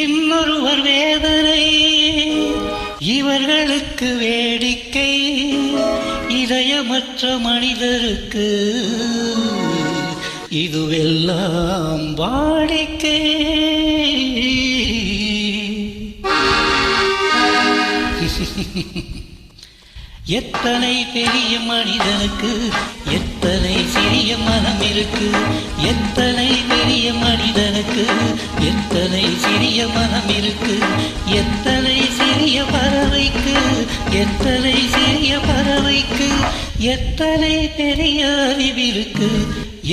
இன்னொருவர் வேதனை இவர்களுக்கு வேடிக்கை, இதயமற்ற மனிதருக்கு இதுவெல்லாம் வாடிக்கை. எத்தனை பெரிய மனிதனுக்கு எத்தனை சிறிய மனம் இருக்கு, எத்தனை பெரிய மனிதனுக்கு எத்தனை சிறிய மனம் இருக்கு, எத்தனை சிறிய பறவைக்கு எத்தனை சிறிய பறவைக்கு எத்தனை பெரிய அறிவிருக்கு,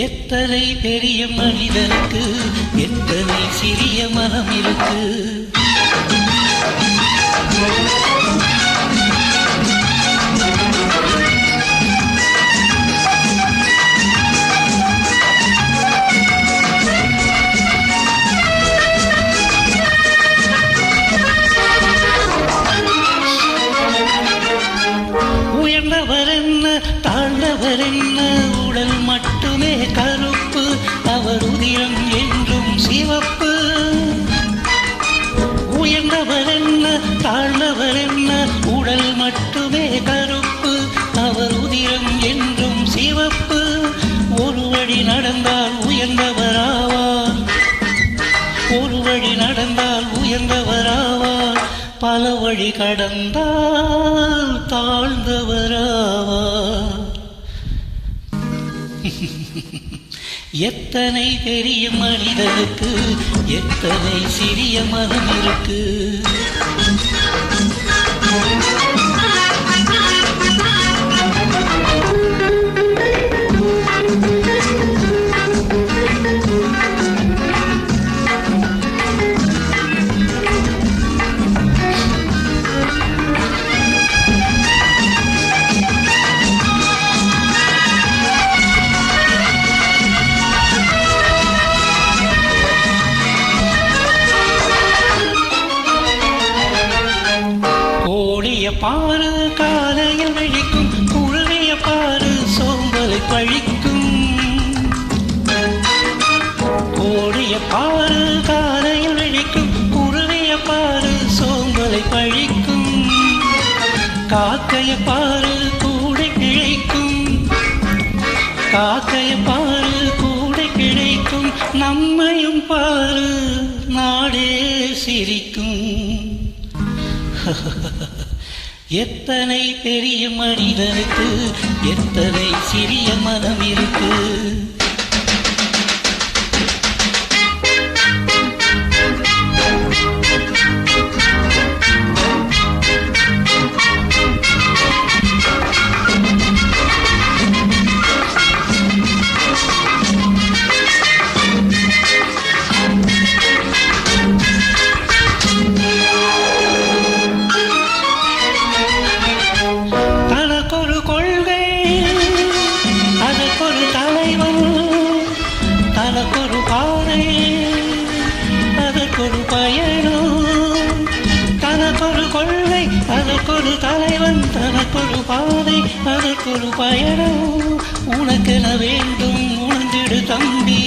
எத்தனை பெரிய மனிதனுக்கு எத்தனை சிறிய மனம் இருக்கு. உயர்ந்தவர் என்ன தாழ்ந்தவர் என்ன, உடல் மட்டுமே கருப்பு, அவர் உதிரம் என்றும் சிவப்பு. உயர்ந்தவர் என்ன தாழ்ந்தவர் என்ன, உடல் மட்டுமே கருப்பு, அவர் உதிரம் என்றும் சிவப்பு. ஒரு வழி நடந்தால் உயர்ந்தவராவார், ஒரு வழி நடந்தால் உயர்ந்தவராவார், பல வழி கடந்தால் தாழ்ந்தவராவார். எத்தனை பெரிய மனிதனுக்கு எத்தனை சிறிய மனம் இருக்கு. பாரு காலையில் விழிக்கும், குருவிய பாரு சோம்பலை பழிக்கும். கோடிய பாரு காலையில் விழிக்கும், குருவிய பாரு சோம்பலை பழிக்கும். காக்கைய பாரு கூடை கிழைக்கும், காக்கைய பாரு கூடை கிழைக்கும். நம்மையும் பாரு நாடே சிரிக்கும். எத்தனை பெரிய மனிதனுக்கு எத்தனை சிறிய மனம் இருக்கு. தனக்கொரு பாதை அதற்கொரு பயணம், தனக்கொரு கொள்கை அதற்கொரு தலைவன், தனக்கொரு பாதை அதற்கொரு பயணம். உனக்கென வேண்டும் உணர்ந்திடு தம்பி,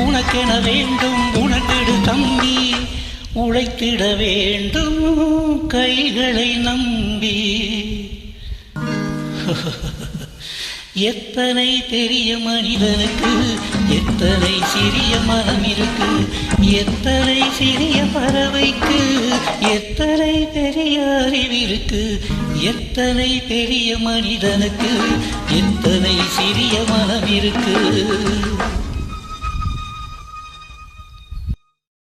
உனக்கென வேண்டும் உணர்ந்திடு தம்பி. உழைத்திட வேண்டும் கைகளை நம்பி. எத்தனை பெரிய மனிதனுக்கு எத்தனை சிறிய மனம் இருக்கு, எத்தனை சிறிய பறவைக்கு எத்தனை பெரிய அறிவிருக்கு, எத்தனை பெரிய மனிதனுக்கு எத்தனை சிறிய மனம் இருக்கு.